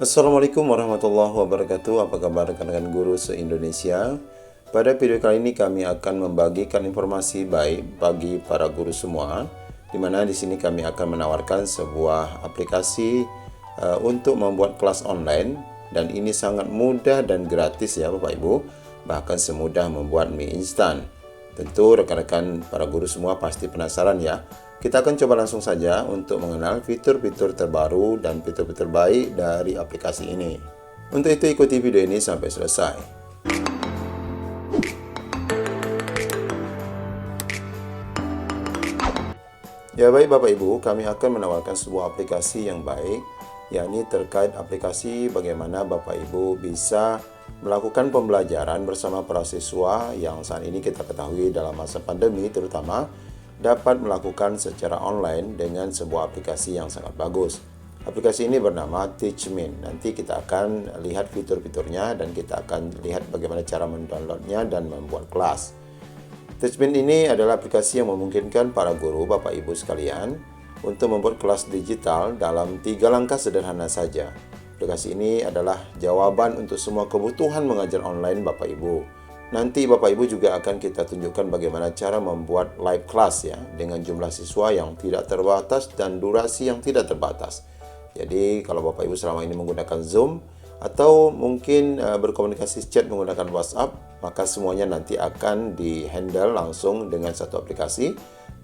Assalamualaikum warahmatullahi wabarakatuh. Apa kabar rekan-rekan guru se-Indonesia? Pada video kali ini kami akan membagikan informasi baik bagi para guru semua, di mana di sini kami akan menawarkan sebuah aplikasi untuk membuat kelas online, dan ini sangat mudah dan gratis ya Bapak Ibu, bahkan semudah membuat mie instan. Tentu rekan-rekan para guru semua pasti penasaran ya. Kita akan coba langsung saja untuk mengenal fitur-fitur terbaru dan fitur-fitur baik dari aplikasi ini. Untuk itu ikuti video ini sampai selesai. Ya baik Bapak Ibu, kami akan menawarkan sebuah aplikasi yang baik, yakni terkait aplikasi bagaimana Bapak Ibu bisa melakukan pembelajaran bersama para siswa yang saat ini kita ketahui dalam masa pandemi terutama dapat melakukan secara online dengan sebuah aplikasi yang sangat bagus. Aplikasi ini bernama Teachmin. Nanti kita akan lihat fitur-fiturnya dan kita akan lihat bagaimana cara mendownloadnya dan membuat kelas. Teachmin ini adalah aplikasi yang memungkinkan para guru, Bapak Ibu sekalian, untuk membuat kelas digital dalam 3 langkah sederhana saja. Aplikasi ini adalah jawaban untuk semua kebutuhan mengajar online Bapak Ibu. Nanti Bapak Ibu juga akan kita tunjukkan bagaimana cara membuat live class ya, dengan jumlah siswa yang tidak terbatas dan durasi yang tidak terbatas. Jadi kalau Bapak Ibu selama ini menggunakan Zoom atau mungkin berkomunikasi chat menggunakan WhatsApp, maka semuanya nanti akan di-handle langsung dengan satu aplikasi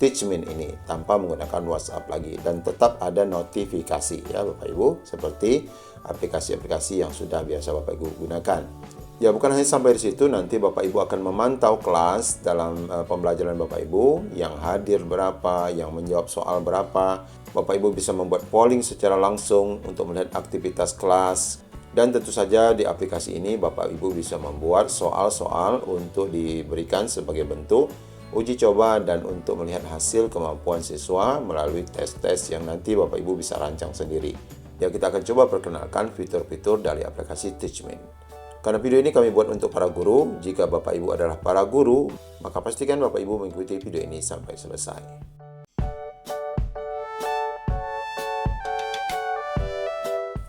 Teachmin ini tanpa menggunakan WhatsApp lagi, dan tetap ada notifikasi ya Bapak Ibu, seperti aplikasi-aplikasi yang sudah biasa Bapak Ibu gunakan. Ya, bukan hanya sampai di situ, nanti Bapak Ibu akan memantau kelas dalam pembelajaran Bapak Ibu, yang hadir berapa, yang menjawab soal berapa. Bapak Ibu bisa membuat polling secara langsung untuk melihat aktivitas kelas. Dan tentu saja di aplikasi ini Bapak Ibu bisa membuat soal-soal untuk diberikan sebagai bentuk uji coba dan untuk melihat hasil kemampuan siswa melalui tes-tes yang nanti Bapak Ibu bisa rancang sendiri. Ya, kita akan coba perkenalkan fitur-fitur dari aplikasi Teachmin. Karena video ini kami buat untuk para guru, jika Bapak Ibu adalah para guru, maka pastikan Bapak Ibu mengikuti video ini sampai selesai.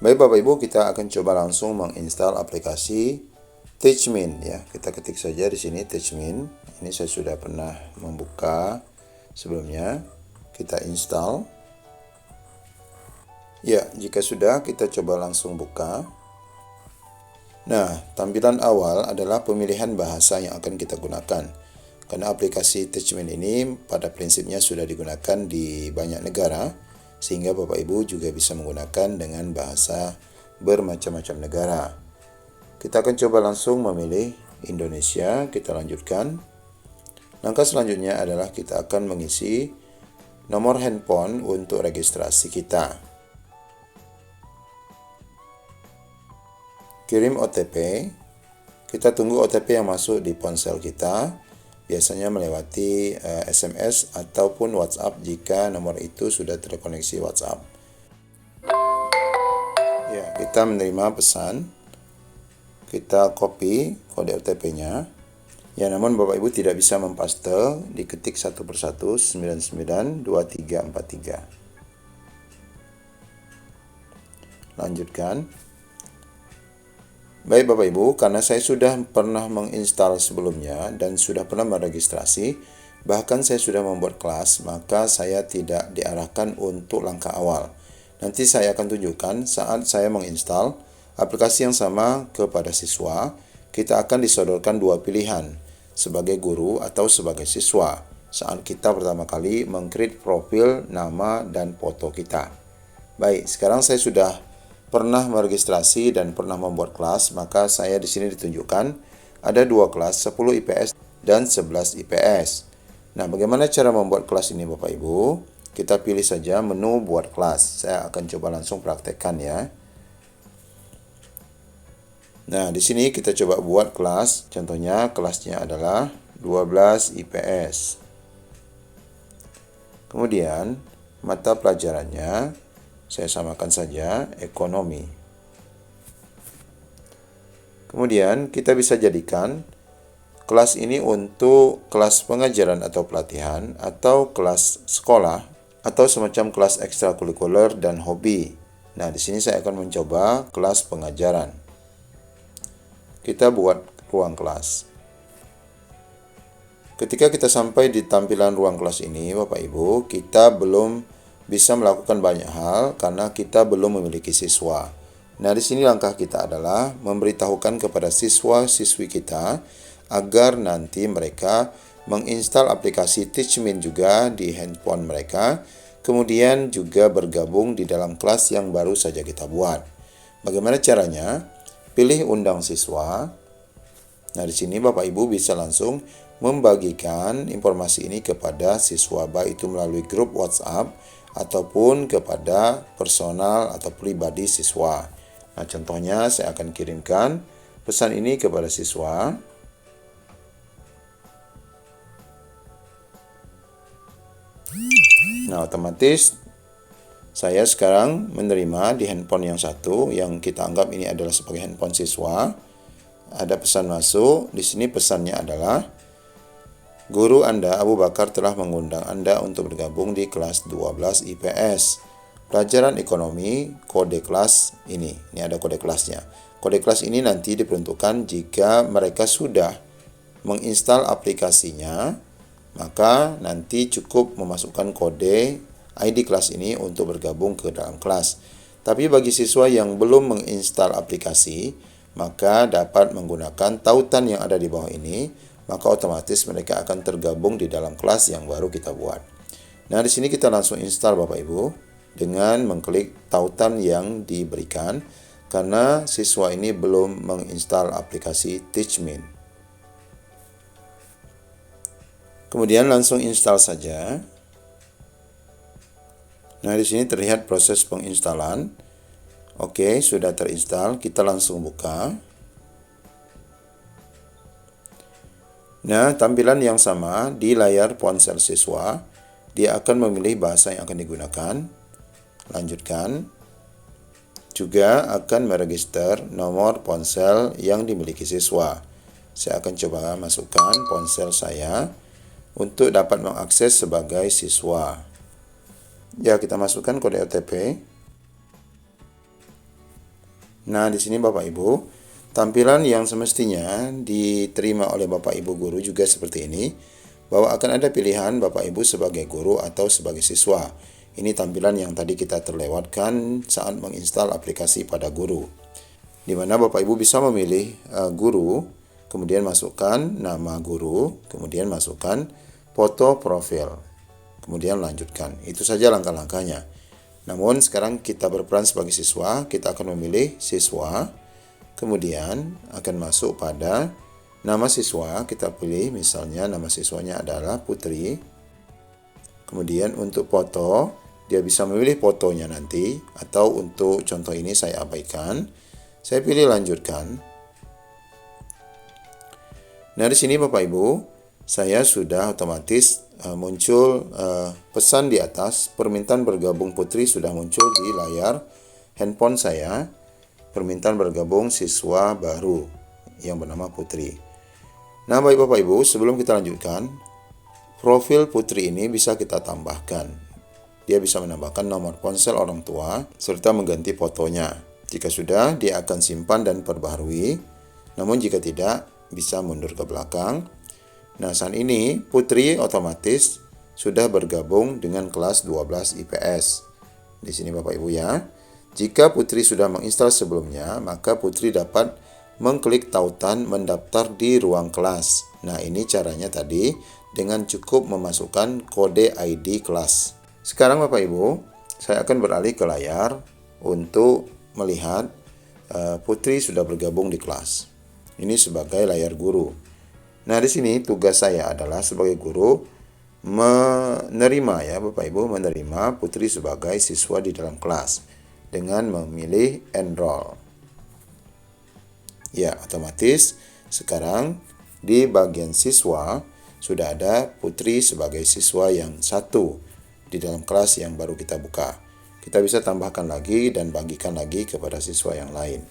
Baik Bapak Ibu, kita akan coba langsung menginstal aplikasi Teachmin ya. Kita ketik saja di sini Teachmin. Ini saya sudah pernah membuka sebelumnya. Kita install. Ya, jika sudah kita coba langsung buka. Nah, tampilan awal adalah pemilihan bahasa yang akan kita gunakan. Karena aplikasi Teachmin ini pada prinsipnya sudah digunakan di banyak negara, sehingga Bapak Ibu juga bisa menggunakan dengan bahasa bermacam-macam negara. Kita akan coba langsung memilih Indonesia, kita lanjutkan. Langkah selanjutnya adalah kita akan mengisi nomor handphone untuk registrasi kita. Kirim OTP, kita tunggu OTP yang masuk di ponsel kita, biasanya melewati SMS ataupun WhatsApp jika nomor itu sudah terkoneksi WhatsApp. Ya, kita menerima pesan, kita copy kode OTP-nya. Ya, namun Bapak Ibu tidak bisa mempaste, diketik satu persatu 992343. Lanjutkan. Baik Bapak Ibu, karena saya sudah pernah menginstal sebelumnya dan sudah pernah meregistrasi, bahkan saya sudah membuat kelas, maka saya tidak diarahkan untuk langkah awal. Nanti saya akan tunjukkan saat saya menginstal aplikasi yang sama kepada siswa, kita akan disodorkan dua pilihan, sebagai guru atau sebagai siswa, saat kita pertama kali meng-create profil, nama, dan foto kita. Baik, sekarang saya sudah pernah meregistrasi dan pernah membuat kelas, maka saya di sini ditunjukkan ada dua kelas, 10 IPS dan 11 IPS. Nah, bagaimana cara membuat kelas ini Bapak Ibu? Kita pilih saja menu buat kelas. Saya akan coba langsung praktekkan ya. Nah, di sini kita coba buat kelas. Contohnya kelasnya adalah 12 IPS. Kemudian mata pelajarannya saya samakan saja ekonomi. Kemudian kita bisa jadikan kelas ini untuk kelas pengajaran atau pelatihan, atau kelas sekolah, atau semacam kelas ekstrakurikuler dan hobi. Nah, di sini saya akan mencoba kelas pengajaran. Kita buat ruang kelas. Ketika kita sampai di tampilan ruang kelas ini, Bapak Ibu, kita belum bisa melakukan banyak hal karena kita belum memiliki siswa. Nah, di sini langkah kita adalah memberitahukan kepada siswa-siswi kita agar nanti mereka menginstal aplikasi Teachmin juga di handphone mereka, kemudian juga bergabung di dalam kelas yang baru saja kita buat. Bagaimana caranya? Pilih undang siswa. Nah, di sini Bapak Ibu bisa langsung membagikan informasi ini kepada siswa, baik itu melalui grup WhatsApp ataupun kepada personal atau pribadi siswa. Nah, contohnya saya akan kirimkan pesan ini kepada siswa. Nah, otomatis saya sekarang menerima di handphone yang satu yang kita anggap ini adalah sebagai handphone siswa. Ada pesan masuk. Di sini pesannya adalah guru Anda Abu Bakar telah mengundang Anda untuk bergabung di kelas 12 IPS. Pelajaran ekonomi, kode kelas ini. Ini ada kode kelasnya. Kode kelas ini nanti diperuntukkan jika mereka sudah menginstal aplikasinya, maka nanti cukup memasukkan kode ID kelas ini untuk bergabung ke dalam kelas. Tapi bagi siswa yang belum menginstal aplikasi, maka dapat menggunakan tautan yang ada di bawah ini, maka otomatis mereka akan tergabung di dalam kelas yang baru kita buat. Nah, di sini kita langsung install Bapak Ibu dengan mengklik tautan yang diberikan karena siswa ini belum menginstal aplikasi Teachmin. Kemudian langsung install saja. Nah, di sini terlihat proses penginstalan. Oke, sudah terinstall. Kita langsung buka. Nah, tampilan yang sama di layar ponsel siswa. Dia akan memilih bahasa yang akan digunakan. Lanjutkan. Juga akan meregister nomor ponsel yang dimiliki siswa. Saya akan coba masukkan ponsel saya untuk dapat mengakses sebagai siswa. Ya, kita masukkan kode OTP. Nah, di sini Bapak Ibu, tampilan yang semestinya diterima oleh Bapak Ibu guru juga seperti ini, bahwa akan ada pilihan Bapak Ibu sebagai guru atau sebagai siswa. Ini tampilan yang tadi kita terlewatkan saat menginstal aplikasi pada guru, di mana Bapak Ibu bisa memilih guru, kemudian masukkan nama guru, kemudian masukkan foto profil, kemudian lanjutkan. Itu saja langkah-langkahnya. Namun sekarang kita berperan sebagai siswa, kita akan memilih siswa, kemudian akan masuk pada nama siswa, kita pilih misalnya nama siswanya adalah Putri. Kemudian untuk foto, dia bisa memilih fotonya nanti, atau untuk contoh ini saya abaikan. Saya pilih lanjutkan. Nah, di sini Bapak Ibu, saya sudah otomatis muncul pesan di atas, permintaan bergabung Putri sudah muncul di layar handphone saya. Permintaan bergabung siswa baru yang bernama Putri. Nah, baik Bapak Ibu, sebelum kita lanjutkan, profil Putri ini bisa kita tambahkan. Dia bisa menambahkan nomor ponsel orang tua serta mengganti fotonya. Jika sudah, dia akan simpan dan perbaharui. Namun jika tidak, bisa mundur ke belakang. Nah, saat ini Putri otomatis sudah bergabung dengan kelas 12 IPS. Di sini Bapak Ibu ya. Jika Putri sudah menginstal sebelumnya, maka Putri dapat mengklik tautan mendaftar di ruang kelas. Nah, ini caranya tadi dengan cukup memasukkan kode ID kelas. Sekarang Bapak Ibu, saya akan beralih ke layar untuk melihat Putri sudah bergabung di kelas. Ini sebagai layar guru. Nah, di sini tugas saya adalah sebagai guru menerima ya Bapak Ibu, menerima Putri sebagai siswa di dalam kelas dengan memilih enroll. Ya, otomatis sekarang di bagian siswa sudah ada Putri sebagai siswa yang satu di dalam kelas yang baru kita buka. Kita bisa tambahkan lagi dan bagikan lagi kepada siswa yang lain.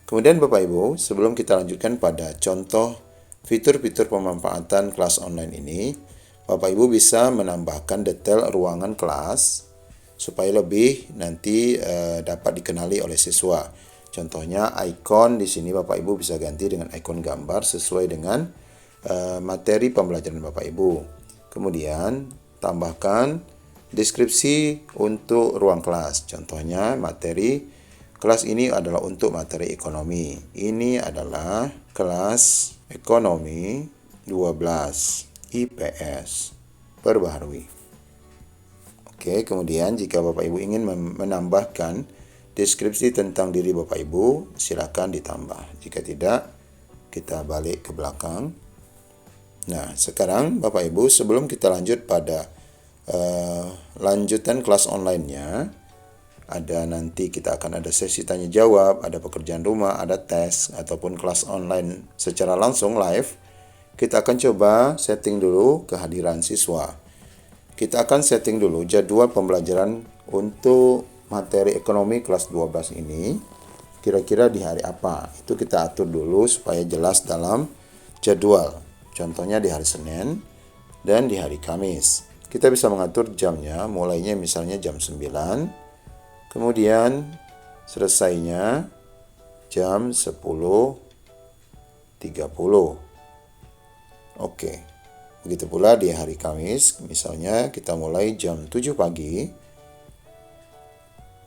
Kemudian Bapak Ibu, sebelum kita lanjutkan pada contoh fitur-fitur pemanfaatan kelas online ini, Bapak Ibu bisa menambahkan detail ruangan kelas supaya lebih nanti dapat dikenali oleh siswa. Contohnya ikon di sini Bapak Ibu bisa ganti dengan ikon gambar sesuai dengan materi pembelajaran Bapak Ibu. Kemudian tambahkan deskripsi untuk ruang kelas. Contohnya materi kelas ini adalah untuk materi ekonomi. Ini adalah kelas ekonomi 12 IPS perbaharui. Oke, kemudian jika Bapak Ibu ingin menambahkan deskripsi tentang diri Bapak Ibu, silakan ditambah. Jika tidak, kita balik ke belakang. Nah, sekarang Bapak Ibu, sebelum kita lanjut pada lanjutan kelas online-nya, nanti kita akan ada sesi tanya jawab, ada pekerjaan rumah, ada tes, ataupun kelas online secara langsung live. Kita akan coba setting dulu kehadiran siswa. Kita akan setting dulu jadwal pembelajaran untuk materi ekonomi kelas 12 ini. Kira-kira di hari apa? Itu kita atur dulu supaya jelas dalam jadwal. Contohnya di hari Senin dan di hari Kamis. Kita bisa mengatur jamnya, mulainya misalnya jam 9, kemudian selesainya jam 10.30. Oke, begitu pula di hari Kamis, misalnya kita mulai jam 7 pagi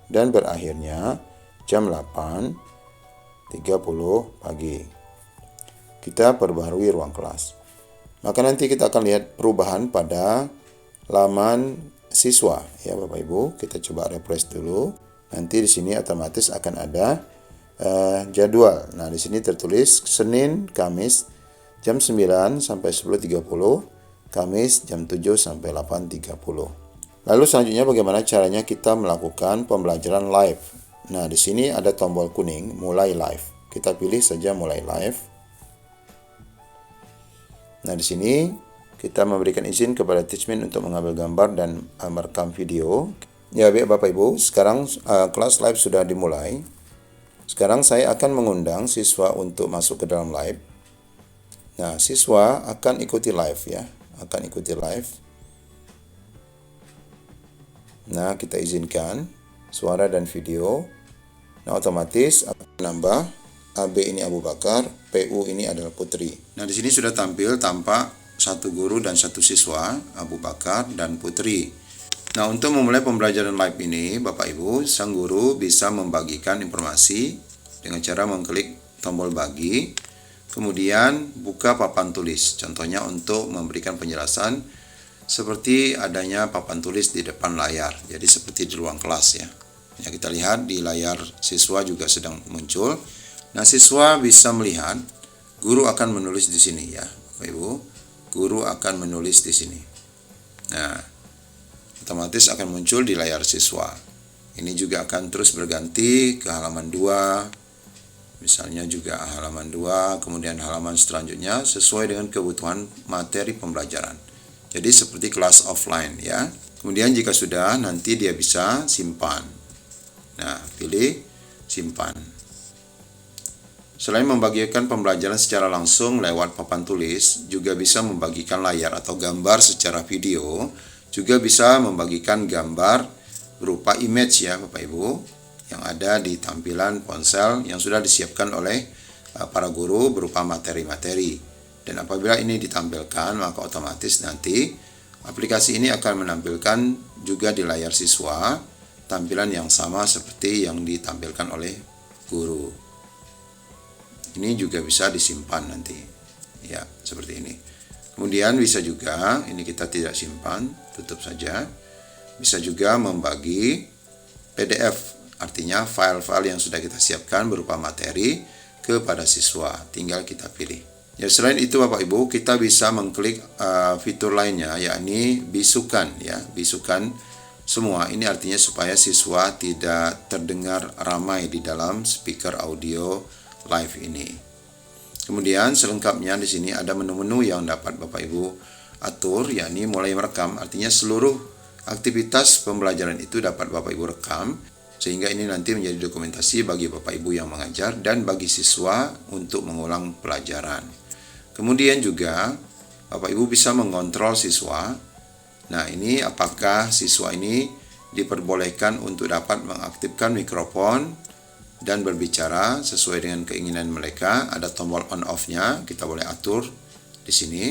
dan berakhirnya jam 8.30 pagi. Kita perbaharui ruang kelas. Maka nanti kita akan lihat perubahan pada laman siswa ya Bapak Ibu. Kita coba refresh dulu. Nanti di sini otomatis akan ada jadwal. Nah, di sini tertulis Senin, Kamis jam 9 sampai 10.30, Kamis jam 7 sampai 8.30. Lalu selanjutnya bagaimana caranya kita melakukan pembelajaran live. Nah, di sini ada tombol kuning mulai live. Kita pilih saja mulai live. Nah, di sini kita memberikan izin kepada Teachmin untuk mengambil gambar dan merekam video. Ya, baik Bapak Ibu, sekarang kelas live sudah dimulai. Sekarang saya akan mengundang siswa untuk masuk ke dalam live. Nah, siswa akan ikuti live ya, akan ikuti live. Nah, kita izinkan suara dan video. Nah, otomatis akan menambah AB ini Abu Bakar, PU ini adalah Putri. Nah, di sini sudah tampil tampak satu guru dan satu siswa, Abu Bakar dan Putri. Nah, untuk memulai pembelajaran live ini, Bapak Ibu, sang guru bisa membagikan informasi dengan cara mengklik tombol bagi, kemudian buka papan tulis. Contohnya untuk memberikan penjelasan seperti adanya papan tulis di depan layar. Jadi seperti di ruang kelas ya. Ya, kita lihat di layar siswa juga sedang muncul. Nah, siswa bisa melihat guru akan menulis di sini ya, Bapak Ibu. Guru akan menulis di sini. Nah, otomatis akan muncul di layar siswa. Ini juga akan terus berganti ke halaman 2. Misalnya juga halaman 2, kemudian halaman selanjutnya sesuai dengan kebutuhan materi pembelajaran. Jadi seperti kelas offline ya. Kemudian jika sudah, nanti dia bisa simpan. Nah, pilih simpan. Selain membagikan pembelajaran secara langsung lewat papan tulis, juga bisa membagikan layar atau gambar secara video, juga bisa membagikan gambar berupa image ya Bapak Ibu, yang ada di tampilan ponsel yang sudah disiapkan oleh para guru berupa materi-materi. Dan apabila ini ditampilkan, maka otomatis nanti aplikasi ini akan menampilkan juga di layar siswa tampilan yang sama seperti yang ditampilkan oleh guru. Ini juga bisa disimpan nanti ya, seperti ini. Kemudian bisa juga, ini kita tidak simpan, tutup saja. Bisa juga membagi PDF, artinya file-file yang sudah kita siapkan berupa materi kepada siswa, tinggal kita pilih. Ya, selain itu Bapak Ibu, kita bisa mengklik fitur lainnya, yakni bisukan ya, bisukan semua. Ini artinya supaya siswa tidak terdengar ramai di dalam speaker audio live ini. Kemudian selengkapnya di sini ada menu-menu yang dapat Bapak Ibu atur, yakni mulai merekam, artinya seluruh aktivitas pembelajaran itu dapat Bapak Ibu rekam, sehingga ini nanti menjadi dokumentasi bagi Bapak Ibu yang mengajar dan bagi siswa untuk mengulang pelajaran. Kemudian juga Bapak Ibu bisa mengontrol siswa. Nah, ini apakah siswa ini diperbolehkan untuk dapat mengaktifkan mikrofon dan berbicara sesuai dengan keinginan mereka. Ada tombol on off-nya, kita boleh atur di sini.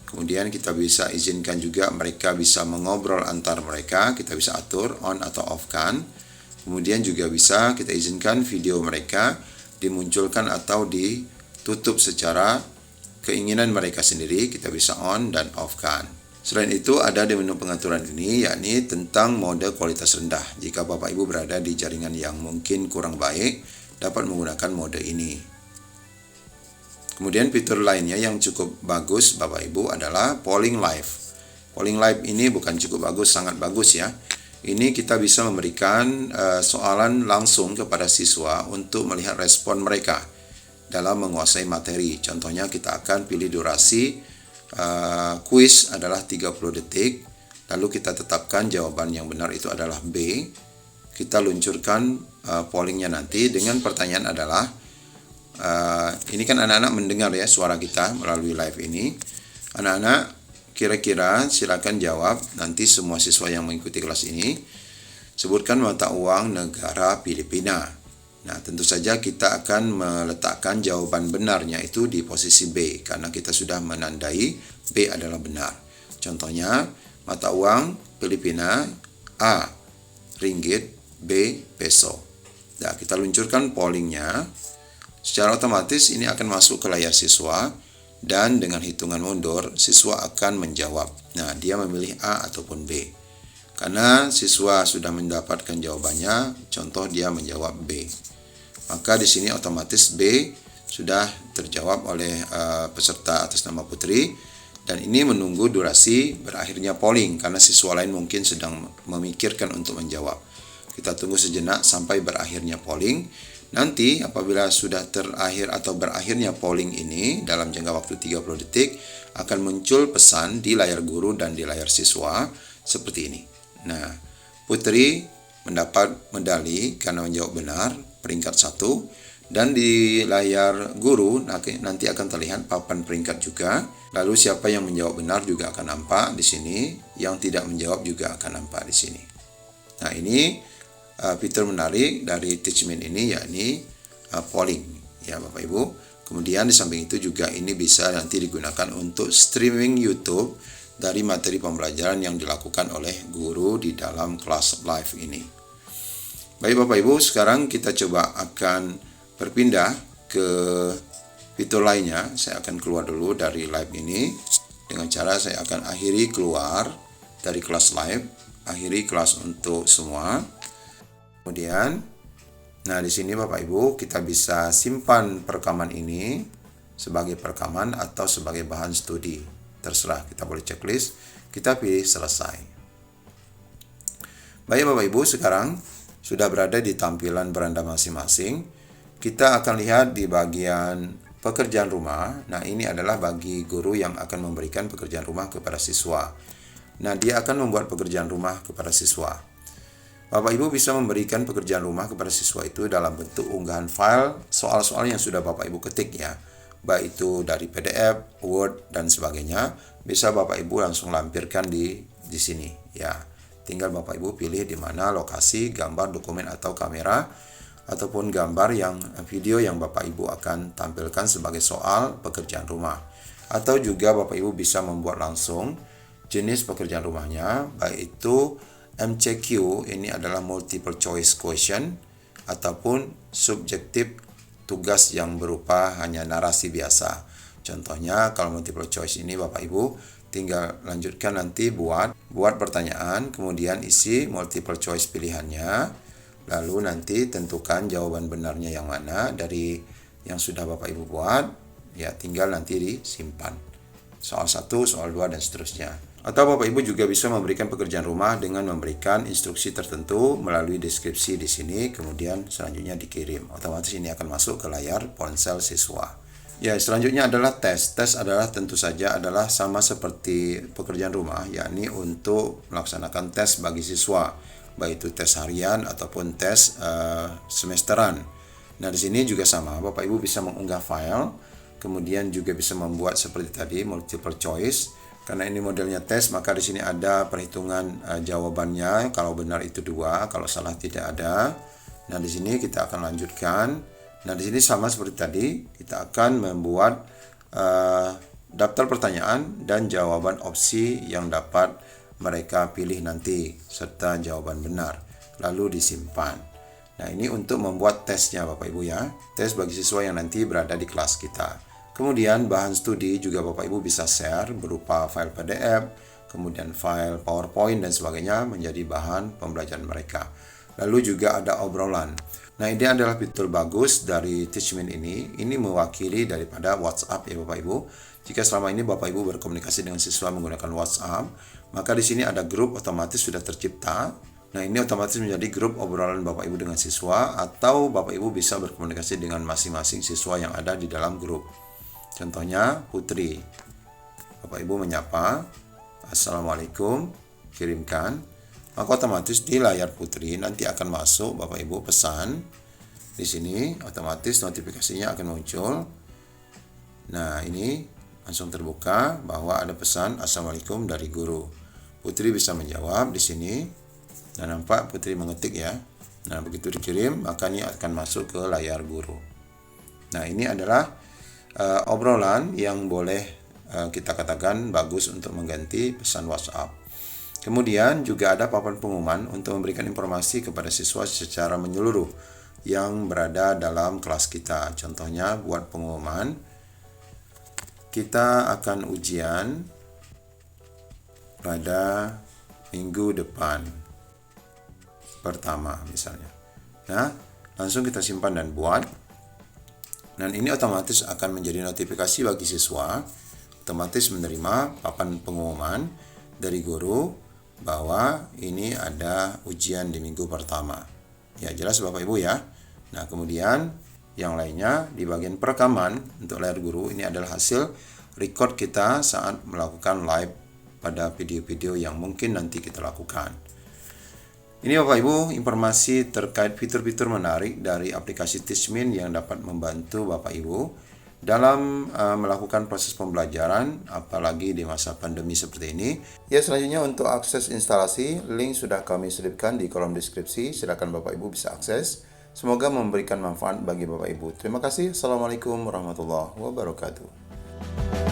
Kemudian kita bisa izinkan juga mereka bisa mengobrol antar mereka, kita bisa atur on atau off kan. Kemudian juga bisa kita izinkan video mereka dimunculkan atau ditutup secara keinginan mereka sendiri, kita bisa on dan off kan. Selain itu ada di menu pengaturan ini, yakni tentang mode kualitas rendah. Jika Bapak Ibu berada di jaringan yang mungkin kurang baik, dapat menggunakan mode ini. Kemudian fitur lainnya yang cukup bagus Bapak Ibu adalah polling live. Polling live ini bukan cukup bagus, sangat bagus ya. Ini kita bisa memberikan soalan langsung kepada siswa untuk melihat respon mereka dalam menguasai materi. Contohnya kita akan pilih durasi kuis adalah 30 detik, lalu kita tetapkan jawaban yang benar itu adalah B. Kita luncurkan pollingnya nanti dengan pertanyaan adalah, ini kan anak-anak mendengar ya suara kita melalui live ini. Anak-anak kira-kira silakan jawab nanti semua siswa yang mengikuti kelas ini. Sebutkan mata uang negara Filipina. Nah, tentu saja kita akan meletakkan jawaban benarnya itu di posisi B, karena kita sudah menandai B adalah benar. Contohnya, mata uang Filipina A, ringgit, B, peso. Nah, kita luncurkan pollingnya. Secara otomatis ini akan masuk ke layar siswa, dan dengan hitungan mundur, siswa akan menjawab. Nah, dia memilih A ataupun B. Karena siswa sudah mendapatkan jawabannya, contoh dia menjawab B. Maka di sini otomatis B sudah terjawab oleh peserta atas nama Putri, dan ini menunggu durasi berakhirnya polling karena siswa lain mungkin sedang memikirkan untuk menjawab. Kita tunggu sejenak sampai berakhirnya polling. Nanti apabila sudah terakhir atau berakhirnya polling ini dalam jangka waktu 30 detik akan muncul pesan di layar guru dan di layar siswa seperti ini. Nah, Putri mendapat medali karena menjawab benar, peringkat 1, dan di layar guru nanti akan terlihat papan peringkat juga. Lalu siapa yang menjawab benar juga akan nampak di sini, yang tidak menjawab juga akan nampak di sini. Nah, ini fitur menarik dari Teachmeet ini, yakni polling ya Bapak Ibu. Kemudian di samping itu juga ini bisa nanti digunakan untuk streaming YouTube dari materi pembelajaran yang dilakukan oleh guru di dalam kelas live ini. Baik Bapak Ibu, sekarang kita coba akan berpindah ke fitur lainnya. Saya akan keluar dulu dari live ini dengan cara saya akan akhiri keluar dari kelas live, akhiri kelas untuk semua. Kemudian, nah di sini Bapak Ibu kita bisa simpan perekaman ini sebagai perekaman atau sebagai bahan studi. Terserah, kita boleh checklist, kita pilih selesai. Baik Bapak Ibu, sekarang sudah berada di tampilan beranda masing-masing. Kita akan lihat di bagian pekerjaan rumah. Nah, ini adalah bagi guru yang akan memberikan pekerjaan rumah kepada siswa. Nah, dia akan membuat pekerjaan rumah kepada siswa. Bapak Ibu bisa memberikan pekerjaan rumah kepada siswa itu dalam bentuk unggahan file soal-soal yang sudah Bapak Ibu ketik ya. Baik itu dari PDF, Word, dan sebagainya. Bisa Bapak Ibu langsung lampirkan di sini ya. Tinggal Bapak Ibu pilih di mana lokasi, gambar, dokumen atau kamera, ataupun gambar yang video yang Bapak Ibu akan tampilkan sebagai soal pekerjaan rumah. Atau juga Bapak Ibu bisa membuat langsung jenis pekerjaan rumahnya, baik itu MCQ, ini adalah multiple choice question, ataupun subjektif, tugas yang berupa hanya narasi biasa. Contohnya kalau multiple choice ini Bapak Ibu tinggal lanjutkan nanti buat pertanyaan, kemudian isi multiple choice pilihannya, lalu nanti tentukan jawaban benarnya yang mana dari yang sudah Bapak Ibu buat, ya tinggal nanti disimpan. Soal 1, soal 2, dan seterusnya. Atau Bapak Ibu juga bisa memberikan pekerjaan rumah dengan memberikan instruksi tertentu melalui deskripsi di sini, kemudian selanjutnya dikirim. Otomatis ini akan masuk ke layar ponsel siswa. Ya, selanjutnya adalah tes. Tes adalah tentu saja adalah sama seperti pekerjaan rumah, yakni untuk melaksanakan tes bagi siswa, baik itu tes harian ataupun tes semesteran. Nah, di sini juga sama. Bapak Ibu bisa mengunggah file, kemudian juga bisa membuat seperti tadi multiple choice, Karena ini modelnya tes, maka di sini ada perhitungan jawabannya. Kalau benar itu 2, kalau salah tidak ada. Nah, di sini kita akan lanjutkan. Nah, di sini sama seperti tadi, kita akan membuat daftar pertanyaan dan jawaban opsi yang dapat mereka pilih nanti, serta jawaban benar. Lalu disimpan. Nah, ini untuk membuat tesnya Bapak Ibu ya. Tes bagi siswa yang nanti berada di kelas kita. Kemudian bahan studi juga Bapak Ibu bisa share berupa file PDF, kemudian file PowerPoint dan sebagainya menjadi bahan pembelajaran mereka. Lalu juga ada obrolan. Nah, ini adalah fitur bagus dari Teachmin ini. Ini mewakili daripada WhatsApp ya Bapak Ibu. Jika selama ini Bapak Ibu berkomunikasi dengan siswa menggunakan WhatsApp, maka di sini ada grup otomatis sudah tercipta. Nah, ini otomatis menjadi grup obrolan Bapak Ibu dengan siswa, atau Bapak Ibu bisa berkomunikasi dengan masing-masing siswa yang ada di dalam grup. Contohnya Putri. Bapak Ibu menyapa, Assalamualaikum, kirimkan. Maka otomatis di layar Putri nanti akan masuk Bapak Ibu pesan. Di sini otomatis notifikasinya akan muncul. Nah, ini langsung terbuka bahwa ada pesan Assalamualaikum dari guru. Putri bisa menjawab di sini. Nah, nampak Putri mengetik ya. Nah, begitu dikirim, maka ini akan masuk ke layar guru. Nah, ini adalah obrolan yang boleh kita katakan bagus untuk mengganti pesan WhatsApp. Kemudian juga ada papan pengumuman untuk memberikan informasi kepada siswa secara menyeluruh yang berada dalam kelas kita. Contohnya buat pengumuman, kita akan ujian pada minggu depan pertama misalnya. Nah, langsung kita simpan dan buat. Dan ini otomatis akan menjadi notifikasi bagi siswa, otomatis menerima papan pengumuman dari guru bahwa ini ada ujian di minggu pertama. Ya, jelas Bapak Ibu ya. Nah, kemudian yang lainnya di bagian perekaman untuk layar guru, ini adalah hasil record kita saat melakukan live pada video-video yang mungkin nanti kita lakukan. Ini Bapak Ibu informasi terkait fitur-fitur menarik dari aplikasi Teachmin yang dapat membantu Bapak Ibu dalam melakukan proses pembelajaran, apalagi di masa pandemi seperti ini. Ya, selanjutnya untuk akses instalasi, link sudah kami selipkan di kolom deskripsi. Silakan Bapak Ibu bisa akses. Semoga memberikan manfaat bagi Bapak Ibu. Terima kasih. Assalamualaikum warahmatullahi wabarakatuh.